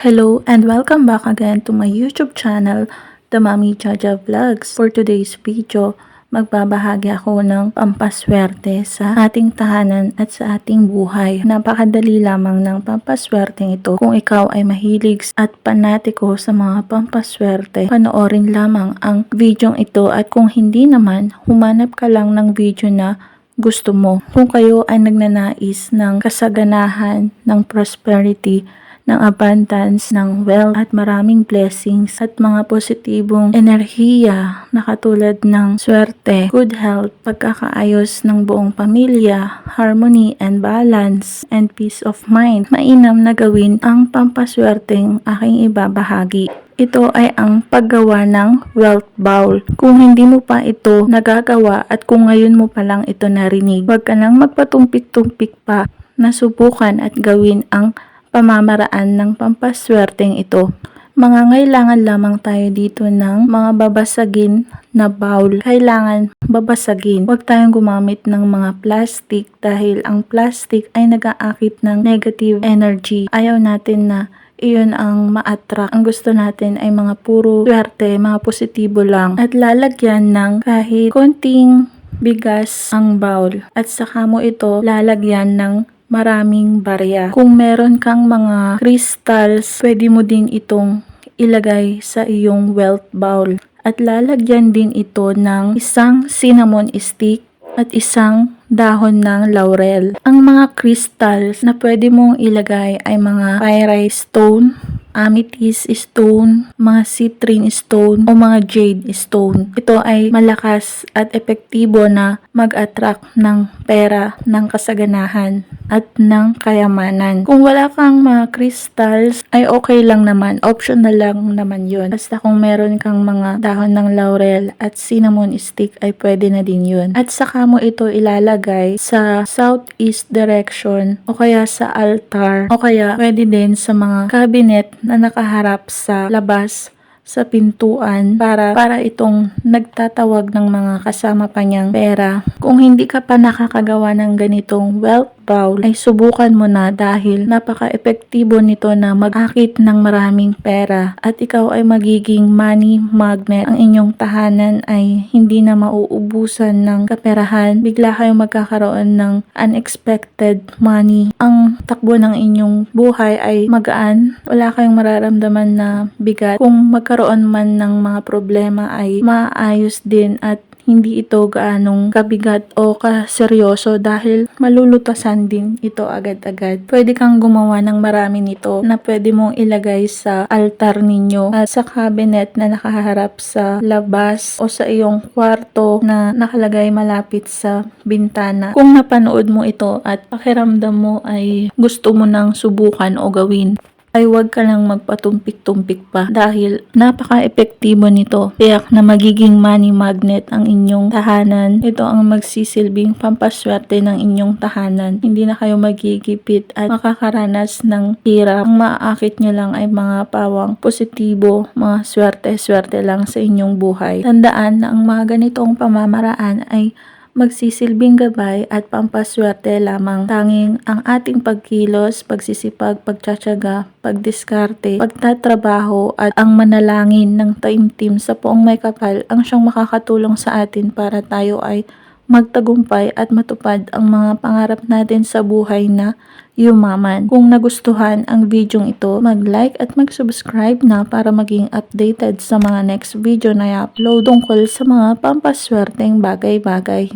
Hello and welcome back again to my YouTube channel, The Mommy Jaja Vlogs. For today's video, magbabahagi ako ng pampaswerte sa ating tahanan at sa ating buhay. Napakadali lamang ng pampaswerte ito. Kung ikaw ay mahilig at panatiko sa mga pampaswerte, panoorin lamang ang video ito at kung hindi naman, humanap ka lang ng video na gusto mo. Kung kayo ay nagnanais ng kasaganahan, ng prosperity, ng abundance, ng wealth at maraming blessings at mga positibong enerhiya na katulad ng swerte, good health, pagkakaayos ng buong pamilya, harmony and balance, and peace of mind. Mainam na gawin ang pampaswerteng aking ibabahagi. Ito ay ang paggawa ng wealth bowl. Kung hindi mo pa ito nagagawa at kung ngayon mo pa lang ito narinig, huwag ka nang magpatumpik-tumpik pa na subukan at gawin ang pamamaraan ng pampaswerteng ito. Mangangailangan lamang tayo dito ng mga babasagin na bowl. Kailangan babasagin. Huwag tayong gumamit ng mga plastic dahil ang plastic ay nag-aakit ng negative energy. Ayaw natin na iyon ang ma-attract. Ang gusto natin ay mga puro swerte, mga positibo lang. At lalagyan ng kahit konting bigas ang bowl. At saka mo ito lalagyan ng maraming barya. Kung meron kang mga crystals, pwede mo din itong ilagay sa iyong wealth bowl. At lalagyan din ito ng isang cinnamon stick at isang dahon ng laurel. Ang mga crystals na pwede mong ilagay ay mga pyrite stone, amethyst stone, mga citrine stone o mga jade stone. Ito ay malakas at epektibo na mag-attract ng pera, ng kasaganahan at ng kayamanan. Kung wala kang mga crystals ay okay lang naman, optional lang naman yun. Basta kung meron kang mga dahon ng laurel at cinnamon stick ay pwede na din yun. At saka mo ito ilalagay sa southeast direction o kaya sa altar o kaya pwede din sa mga cabinet na nakaharap sa labas sa pintuan para itong nagtatawag ng mga kasama pa niyang pera. Kung hindi ka pa nakakagawa ng ganitong wealth bowl ay subukan mo na dahil napaka-epektibo nito na mag-akit ng maraming pera at ikaw ay magiging money magnet. Ang inyong tahanan ay hindi na mauubusan ng kaperahan. Bigla kayong magkakaroon ng unexpected money. Ang takbo ng inyong buhay ay magaan. Wala kayong mararamdaman na bigat. Kung magkaroon man ng mga problema ay maayos din at hindi ito gaanong kabigat o kaseryoso dahil malulutasan din ito agad-agad. Pwede kang gumawa ng marami nito na pwede mong ilagay sa altar ninyo at sa cabinet na nakaharap sa labas o sa iyong kwarto na nakalagay malapit sa bintana. Kung napanood mo ito at pakiramdam mo ay gusto mo nang subukan o gawin, ay huwag ka lang magpatumpik-tumpik pa dahil napaka-epektibo nito. Tiyak na magiging money magnet ang inyong tahanan. Ito ang magsisilbing pampaswerte ng inyong tahanan. Hindi na kayo magigipit at makakaranas ng hirap. Ang maaakit nyo lang ay mga pawang positibo, mga swerte-swerte lang sa inyong buhay. Tandaan na ang mga ganitong pamamaraan ay magsisilbing gabay at pampaswerte lamang. Tanging ang ating pagkilos, pagsisipag, pagtsatsaga, pagdiskarte, pagtatrabaho at ang manalangin ng taimtim sa poong may kapal ang siyang makakatulong sa atin para tayo ay magtagumpay at matupad ang mga pangarap natin sa buhay na yumaman. Kung nagustuhan ang video ito, mag-like at mag-subscribe na para maging updated sa mga next video na i-upload tungkol sa mga pampaswerteng bagay-bagay.